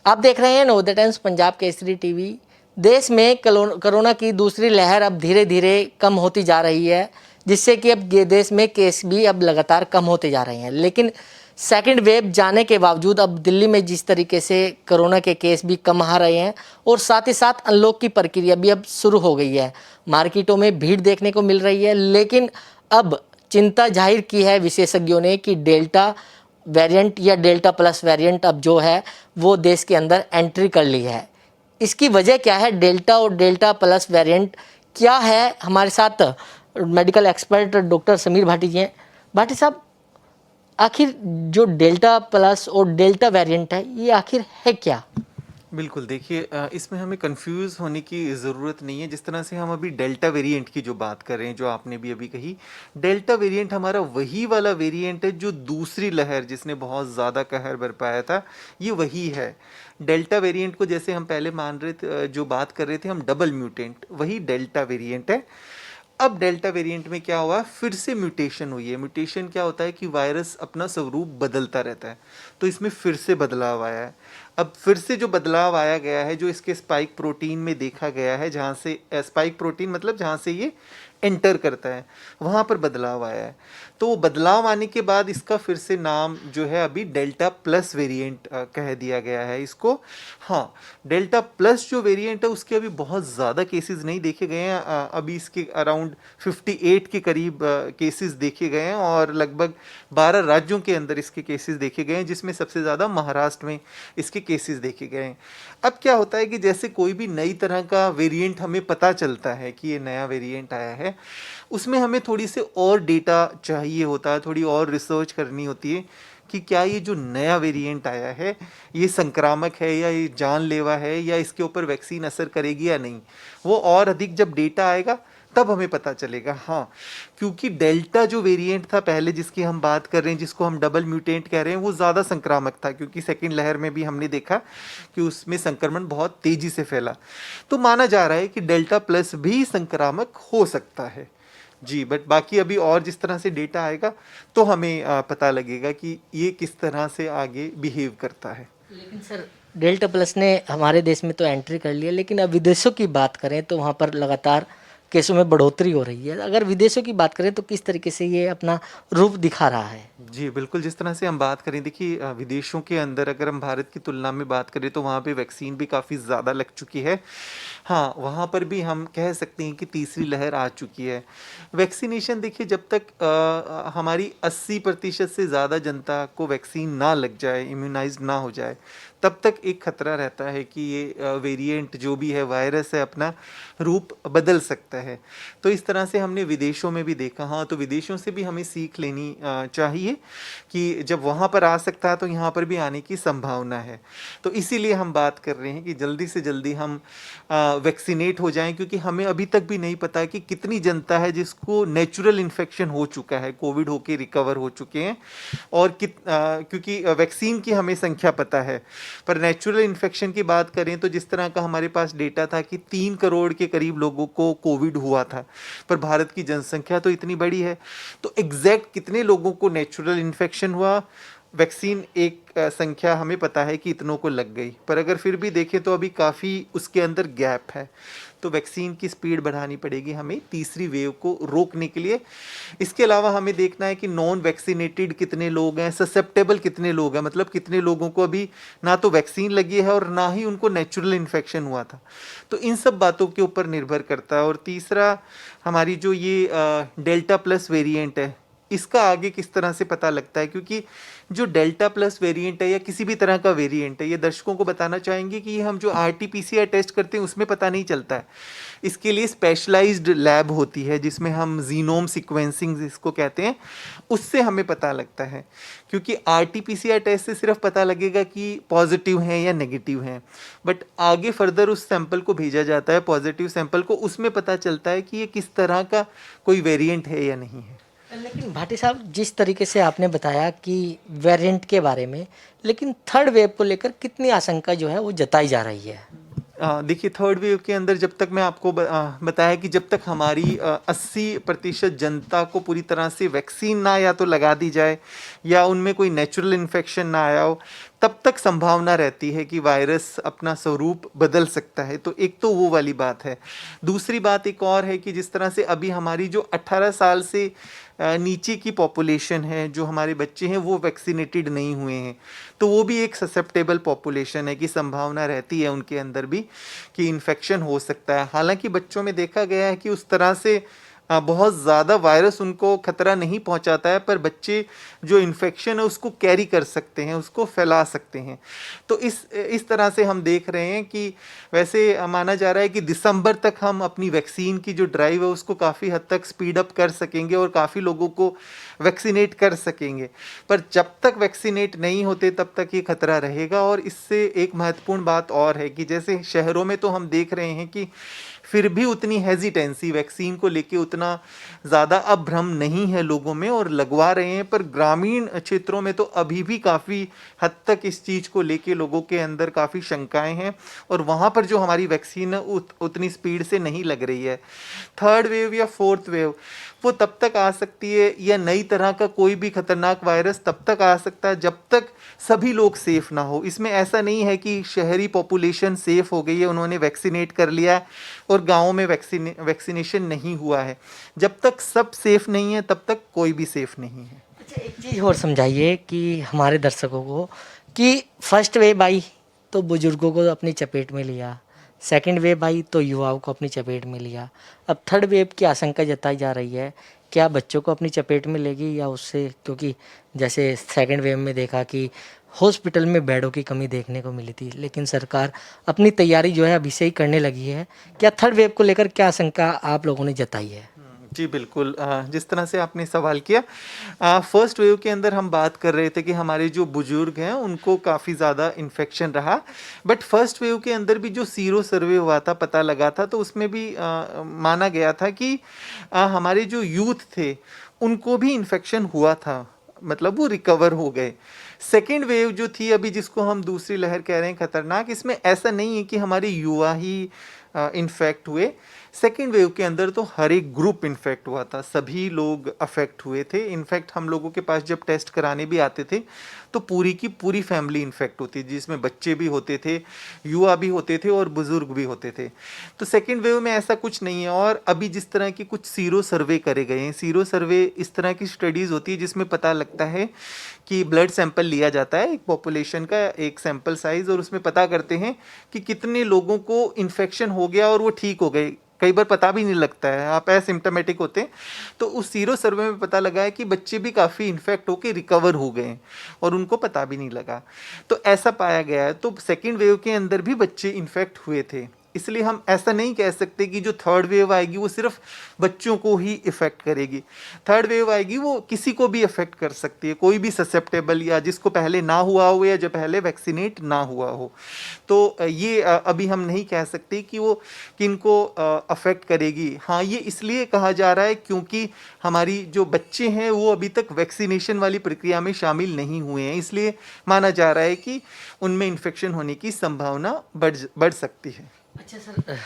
आप देख रहे हैं नवोदय टाइम्स पंजाब केसरी टीवी। देश में कोरोना की दूसरी लहर अब धीरे धीरे कम होती जा रही है, जिससे कि अब ये देश में केस भी अब लगातार कम होते जा रहे हैं। लेकिन सेकंड वेव जाने के बावजूद अब दिल्ली में जिस तरीके से कोरोना के केस भी कम आ रहे हैं और साथ ही साथ अनलॉक की प्रक्रिया भी अब शुरू हो गई है। मार्केटों में भीड़ देखने को मिल रही है, लेकिन अब चिंता जाहिर की है विशेषज्ञों ने कि डेल्टा वेरिएंट या डेल्टा प्लस वेरिएंट अब जो है वो देश के अंदर एंट्री कर ली है। इसकी वजह क्या है, डेल्टा और डेल्टा प्लस वेरिएंट क्या है? हमारे साथ medical expert doctor Sameer Bhati ji हैं। भाटी साहब, आखिर जो डेल्टा प्लस और डेल्टा वेरिएंट है ये आखिर है क्या? बिल्कुल, देखिए इसमें हमें कंफ्यूज होने की ज़रूरत नहीं है। जिस तरह से हम अभी डेल्टा वेरिएंट की जो बात कर रहे हैं, जो आपने भी अभी कही, डेल्टा वेरिएंट हमारा वही वाला वेरिएंट है जो दूसरी लहर जिसने बहुत ज़्यादा कहर बरपाया था, ये वही है। डेल्टा वेरिएंट को जैसे हम पहले मान रहे थे, जो बात कर रहे थे हम डबल म्यूटेंट, वही डेल्टा वेरिएंट है। अब डेल्टा वेरिएंट में क्या हुआ, फिर से म्यूटेशन हुई है। म्यूटेशन क्या होता है कि वायरस अपना स्वरूप बदलता रहता है, तो इसमें फिर से बदलाव आया है। अब फिर से जो बदलाव आया गया है, जो इसके स्पाइक प्रोटीन में देखा गया है, जहाँ से स्पाइक प्रोटीन मतलब जहाँ से ये एंटर करता है, वहाँ पर बदलाव आया है। तो वो बदलाव आने के बाद इसका फिर से नाम जो है अभी डेल्टा प्लस वेरिएंट कह दिया गया है इसको। हाँ, डेल्टा प्लस जो वेरिएंट है उसके अभी बहुत ज़्यादा केसेस नहीं देखे गए हैं। अभी इसके अराउंड 58 के करीब केसेस देखे गए हैं और लगभग 12 राज्यों के अंदर इसके केसेस देखे गए हैं, जिसमें सबसे ज़्यादा महाराष्ट्र में इसके केसेस देखे गए हैं। अब क्या होता है कि जैसे कोई भी नई तरह का वेरिएंट हमें पता चलता है कि ये नया वेरिएंट आया है, उसमें हमें थोड़ी से और डेटा चाहिए होता है, थोड़ी और रिसर्च करनी होती है कि क्या ये जो नया वेरिएंट आया है ये संक्रामक है या ये जानलेवा है या इसके ऊपर वैक्सीन असर करेगी या नहीं। वो और अधिक जब डेटा आएगा तब हमें पता चलेगा। हाँ, क्योंकि डेल्टा जो वेरिएंट था पहले जिसकी हम बात कर रहे हैं, जिसको हम डबल म्यूटेंट कह रहे हैं, वो ज़्यादा संक्रामक था, क्योंकि सेकेंड लहर में भी हमने देखा कि उसमें संक्रमण बहुत तेज़ी से फैला। तो माना जा रहा है कि डेल्टा प्लस भी संक्रामक हो सकता है जी। बट बाकी अभी और जिस तरह से डेटा आएगा तो हमें पता लगेगा कि ये किस तरह से आगे बिहेव करता है। लेकिन सर, डेल्टा प्लस ने हमारे देश में तो एंट्री कर लिया, लेकिन अब विदेशों की बात करें तो वहाँ पर लगातार केसों में बढ़ोतरी हो रही है। अगर विदेशों की बात करें तो किस तरीके से ये अपना रूप दिखा रहा है? जी बिल्कुल, जिस तरह से हम बात करें, देखिए विदेशों के अंदर अगर हम भारत की तुलना में बात करें तो वहाँ पे वैक्सीन भी काफ़ी ज़्यादा लग चुकी है। हाँ, वहाँ पर भी हम कह सकते हैं कि तीसरी लहर आ चुकी है। वैक्सीनेशन देखिए, जब तक हमारी 80% से ज़्यादा जनता को वैक्सीन ना लग जाए, इम्यूनाइज ना हो जाए, तब तक एक खतरा रहता है कि ये वेरिएंट जो भी है, वायरस है, अपना रूप बदल सकता है। तो इस तरह से हमने विदेशों में भी देखा। हाँ, तो विदेशों से भी हमें सीख लेनी चाहिए कि जब वहाँ पर आ सकता है तो यहाँ पर भी आने की संभावना है। तो इसीलिए हम बात कर रहे हैं कि जल्दी से जल्दी हम वैक्सीनेट हो जाएं, क्योंकि हमें अभी तक भी नहीं पता है कि कितनी जनता है जिसको नेचुरल इन्फेक्शन हो चुका है, कोविड होके रिकवर हो चुके हैं, और क्योंकि वैक्सीन की हमें संख्या पता है, पर नेचुरल इन्फेक्शन की बात करें तो जिस तरह का हमारे पास डेटा था कि 3 करोड़ के करीब लोगों को कोविड हुआ था, पर भारत की जनसंख्या तो इतनी बड़ी है, तो एग्जैक्ट कितने लोगों को नेचुरल इन्फेक्शन हुआ, वैक्सीन एक संख्या हमें पता है कि इतनों को लग गई, पर अगर फिर भी देखें तो अभी काफ़ी उसके अंदर गैप है। तो वैक्सीन की स्पीड बढ़ानी पड़ेगी हमें तीसरी वेव को रोकने के लिए। इसके अलावा हमें देखना है कि नॉन वैक्सीनेटेड कितने लोग हैं, ससेप्टेबल कितने लोग हैं, मतलब कितने लोगों को अभी ना तो वैक्सीन लगी है और ना ही उनको नेचुरल इन्फेक्शन हुआ था। तो इन सब बातों के ऊपर निर्भर करता है। और तीसरा, हमारी जो ये डेल्टा प्लस वेरिएंट है, इसका आगे किस तरह से पता लगता है, क्योंकि जो डेल्टा प्लस वेरिएंट है या किसी भी तरह का वेरिएंट है, ये दर्शकों को बताना चाहेंगे कि ये हम जो RT-PCR टेस्ट करते हैं उसमें पता नहीं चलता है। इसके लिए स्पेशलाइज्ड लैब होती है जिसमें हम जीनोम सीक्वेंसिंग जिसको कहते हैं, उससे हमें पता लगता है। क्योंकि RT-PCR टेस्ट से सिर्फ पता लगेगा कि पॉजिटिव हैं या नेगेटिव हैं, बट आगे फर्दर उस सैंपल को भेजा जाता है, पॉजिटिव सैंपल को, उसमें पता चलता है कि ये किस तरह का कोई वेरिएंट है या नहीं है। लेकिन भाटी साहब, जिस तरीके से आपने बताया कि वेरिएंट के बारे में, लेकिन थर्ड वेव को लेकर कितनी आशंका जो है वो जताई जा रही है? देखिए, थर्ड वेव के अंदर जब तक मैं आपको बताया कि जब तक हमारी 80% जनता को पूरी तरह से वैक्सीन ना या तो लगा दी जाए या उनमें कोई नेचुरल इन्फेक्शन ना आया हो, तब तक संभावना रहती है कि वायरस अपना स्वरूप बदल सकता है। तो एक तो वो वाली बात है। दूसरी बात एक और है कि जिस तरह से अभी हमारी जो 18 साल से नीचे की पॉपुलेशन है, जो हमारे बच्चे हैं वो वैक्सीनेटेड नहीं हुए हैं, तो वो भी एक ससेप्टेबल पॉपुलेशन है कि संभावना रहती है उनके अंदर भी कि इन्फेक्शन हो सकता है। हालांकि बच्चों में देखा गया है कि उस तरह से बहुत ज़्यादा वायरस उनको खतरा नहीं पहुंचाता है, पर बच्चे जो इन्फेक्शन है उसको कैरी कर सकते हैं, उसको फैला सकते हैं। तो इस तरह से हम देख रहे हैं कि वैसे माना जा रहा है कि दिसंबर तक हम अपनी वैक्सीन की जो ड्राइव है उसको काफ़ी हद तक स्पीड अप कर सकेंगे और काफ़ी लोगों को वैक्सीनेट कर सकेंगे। पर जब तक वैक्सीनेट नहीं होते तब तक ये खतरा रहेगा। और इससे एक महत्वपूर्ण बात और है कि जैसे शहरों में तो हम देख रहे हैं कि फिर भी उतनी हेजिटेंसी वैक्सीन को लेके उतना ज़्यादा अब भ्रम नहीं है लोगों में और लगवा रहे हैं, पर ग्रामीण क्षेत्रों में तो अभी भी काफ़ी हद तक इस चीज़ को लेके लोगों के अंदर काफ़ी शंकाएं हैं और वहाँ पर जो हमारी वैक्सीन है उतनी स्पीड से नहीं लग रही है। थर्ड वेव या फोर्थ वेव वो तब तक आ सकती है, या नई तरह का कोई भी खतरनाक वायरस तब तक आ सकता है जब तक सभी लोग सेफ ना हो। इसमें ऐसा नहीं है कि शहरी पॉपुलेशन सेफ हो गई है, उन्होंने वैक्सीनेट कर लिया है और गाँव में वैक्सीनेशन नहीं हुआ है। जब तक सब सेफ नहीं है तब तक कोई भी सेफ नहीं है। अच्छा, एक चीज़ और समझाइए कि हमारे दर्शकों को कि फर्स्ट वेव आई तो बुजुर्गों को अपनी चपेट में लिया, सेकंड वेव आई तो युवाओं को अपनी चपेट में लिया, अब थर्ड वेव की आशंका जताई जा रही है, क्या बच्चों को अपनी चपेट में लेगी या उससे, क्योंकि जैसे सेकंड वेव में देखा कि हॉस्पिटल में बेडों की कमी देखने को मिली थी, लेकिन सरकार अपनी तैयारी जो है अभी से ही करने लगी है। क्या थर्ड वेव को लेकर क्या आशंका आप लोगों ने जताई है? जी बिल्कुल, जिस तरह से आपने सवाल किया, फर्स्ट वेव के अंदर हम बात कर रहे थे कि हमारे जो बुजुर्ग हैं उनको काफ़ी ज़्यादा इन्फेक्शन रहा, बट फर्स्ट वेव के अंदर भी जो सीरो सर्वे हुआ था, पता लगा था, तो उसमें भी माना गया था कि हमारे जो यूथ थे उनको भी इन्फेक्शन हुआ था, मतलब वो रिकवर हो गए। सेकेंड वेव जो थी अभी जिसको हम दूसरी लहर कह रहे हैं खतरनाक, इसमें ऐसा नहीं है कि हमारे युवा ही इन्फेक्ट हुए। सेकेंड वेव के अंदर तो हर एक ग्रुप इन्फेक्ट हुआ था, सभी लोग अफेक्ट हुए थे। इनफैक्ट हम लोगों के पास जब टेस्ट कराने भी आते थे तो पूरी की पूरी फैमिली इन्फेक्ट होती थी, जिसमें बच्चे भी होते थे, युवा भी होते थे और बुजुर्ग भी होते थे। तो सेकेंड वेव में ऐसा कुछ नहीं है। और अभी जिस तरह की कुछ सीरो सर्वे करे गए हैं, सीरो सर्वे इस तरह की स्टडीज़ होती है जिसमें पता लगता है कि ब्लड सैंपल लिया जाता है एक पॉपुलेशन का, एक सैंपल साइज, और उसमें पता करते हैं कि कितने लोगों को इन्फेक्शन हो गया और वो ठीक हो गए। कई बार पता भी नहीं लगता है, आप एसिम्प्टोमेटिक होते हैं। तो उस सीरो सर्वे में पता लगा है कि बच्चे भी काफ़ी इन्फेक्ट होकर रिकवर हो गए हैं और उनको पता भी नहीं लगा। तो ऐसा पाया गया है। तो सेकेंड वेव के अंदर भी बच्चे इन्फेक्ट हुए थे, इसलिए हम ऐसा नहीं कह सकते कि जो थर्ड वेव आएगी वो सिर्फ बच्चों को ही इफ़ेक्ट करेगी। थर्ड वेव आएगी वो किसी को भी इफ़ेक्ट कर सकती है, कोई भी ससेप्टेबल या जिसको पहले ना हुआ हो या जो पहले वैक्सीनेट ना हुआ हो। तो ये अभी हम नहीं कह सकते कि वो किनको अफेक्ट करेगी। हाँ, ये इसलिए कहा जा रहा है क्योंकि हमारी जो बच्चे हैं वो अभी तक वैक्सीनेशन वाली प्रक्रिया में शामिल नहीं हुए हैं, इसलिए माना जा रहा है कि उनमें इन्फेक्शन होने की संभावना बढ़ सकती है। अच्छा सर,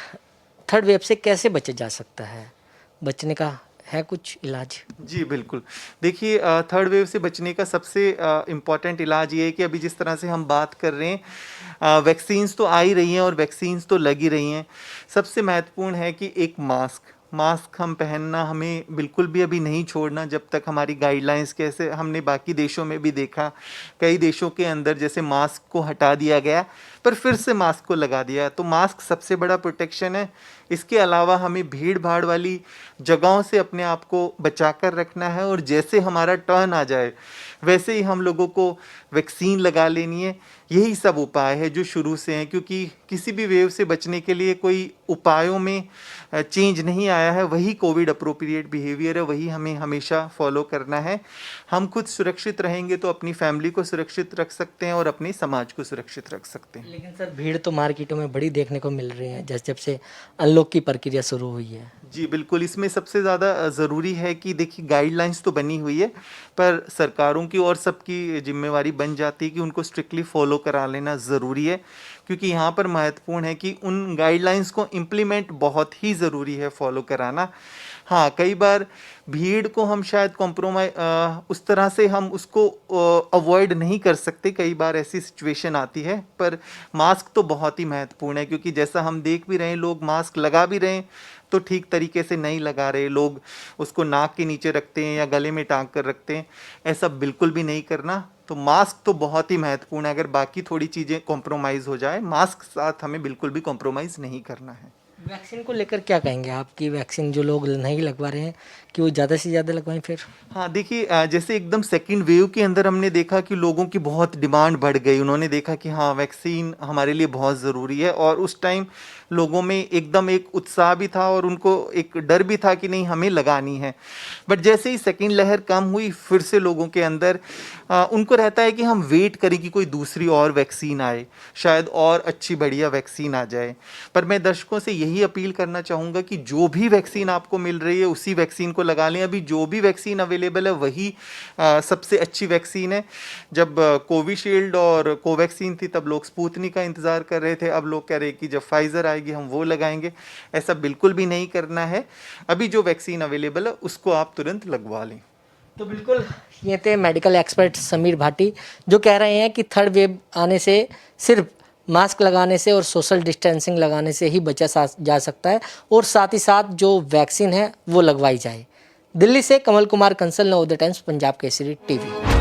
थर्ड वेव से कैसे बचा जा सकता है? बचने का है कुछ इलाज? जी बिल्कुल। देखिए, थर्ड वेव से बचने का सबसे इम्पॉर्टेंट इलाज ये है कि अभी जिस तरह से हम बात कर रहे हैं, वैक्सीन्स तो आ ही रही हैं और वैक्सीन्स तो लग ही रही हैं। सबसे महत्वपूर्ण है कि एक मास्क हम पहनना हमें बिल्कुल भी अभी नहीं छोड़ना जब तक हमारी गाइडलाइंस, कैसे हमने बाकी देशों में भी देखा, कई देशों के अंदर जैसे मास्क को हटा दिया गया पर फिर से मास्क को लगा दिया। तो मास्क सबसे बड़ा प्रोटेक्शन है। इसके अलावा हमें भीड़ भाड़ वाली जगहों से अपने आप को बचा कर रखना है और जैसे हमारा टर्न आ जाए वैसे ही हम लोगों को वैक्सीन लगा लेनी है। यही सब उपाय है जो शुरू से हैं, क्योंकि किसी भी वेव से बचने के लिए कोई उपायों में चेंज नहीं आया है। वही कोविड अप्रोप्रिएट बिहेवियर है, वही हमें हमेशा फॉलो करना है। हम खुद सुरक्षित रहेंगे तो अपनी फैमिली को सुरक्षित रख सकते हैं और अपने समाज को सुरक्षित रख सकते हैं। लेकिन सर, भीड़ तो मार्केटों में बड़ी देखने को मिल रही है जब से अनलॉक की प्रक्रिया शुरू हुई है। जी बिल्कुल, इसमें सबसे ज़्यादा ज़रूरी है कि देखिए, गाइडलाइंस तो बनी हुई है पर सरकारों की और सबकी जिम्मेवारी बन जाती है कि उनको स्ट्रिक्टली फॉलो करा लेना ज़रूरी है, क्योंकि यहाँ पर महत्वपूर्ण है कि उन गाइडलाइंस को इम्प्लीमेंट बहुत ही ज़रूरी है फॉलो कराना। हाँ, कई बार भीड़ को हम शायद कॉम्प्रोमाइज़ उस तरह से हम उसको अवॉइड नहीं कर सकते, कई बार ऐसी सिचुएशन आती है। पर मास्क तो बहुत ही महत्वपूर्ण है, क्योंकि जैसा हम देख भी रहे हैं, लोग मास्क लगा भी रहे हैं तो ठीक तरीके से नहीं लगा रहे, लोग उसको नाक के नीचे रखते हैं या गले में टांग कर रखते हैं। ऐसा बिल्कुल भी नहीं करना। तो मास्क तो बहुत ही महत्वपूर्ण है। अगर बाकी थोड़ी चीज़ें कॉम्प्रोमाइज़ हो जाए, मास्क साथ हमें बिल्कुल भी कॉम्प्रोमाइज़ नहीं करना है। वैक्सीन को लेकर क्या कहेंगे आप कि वैक्सीन जो लोग नहीं लगवा रहे हैं कि वो ज़्यादा से ज़्यादा लगवाएं फिर? हाँ, देखिए जैसे एकदम सेकंड वेव के अंदर हमने देखा कि लोगों की बहुत डिमांड बढ़ गई। उन्होंने देखा कि हाँ, वैक्सीन हमारे लिए बहुत ज़रूरी है, और उस टाइम लोगों में एकदम एक उत्साह भी था और उनको एक डर भी था कि नहीं, हमें लगानी है। बट जैसे ही सेकंड लहर कम हुई, फिर से लोगों के अंदर उनको रहता है कि हम वेट करें कि कोई दूसरी और वैक्सीन आए, शायद और अच्छी बढ़िया वैक्सीन आ जाए। पर मैं दर्शकों से यही अपील करना चाहूँगा कि जो भी वैक्सीन आपको मिल रही है, उसी वैक्सीन को लगा लें। अभी जो भी वैक्सीन अवेलेबल है, वही सबसे अच्छी वैक्सीन है। जब कोविशील्ड और कोवैक्सीन थी, तब लोग स्पुतनिक का इंतज़ार कर रहे थे। अब लोग कह रहे हैं कि जब फाइज़र आएगी हम वो लगाएंगे। ऐसा बिल्कुल भी नहीं करना है। अभी जो वैक्सीन अवेलेबल है, उसको आप तुरंत लगवा लें। तो बिल्कुल ये थे मेडिकल एक्सपर्ट समीर भाटी, जो कह रहे हैं कि थर्ड वेव आने से सिर्फ मास्क लगाने से और सोशल डिस्टेंसिंग लगाने से ही बचा जा सकता है, और साथ ही साथ जो वैक्सीन है वो लगवाई जाए। दिल्ली से कमल कुमार कंसल, नवोदय टाइम्स, पंजाब केसरी टीवी।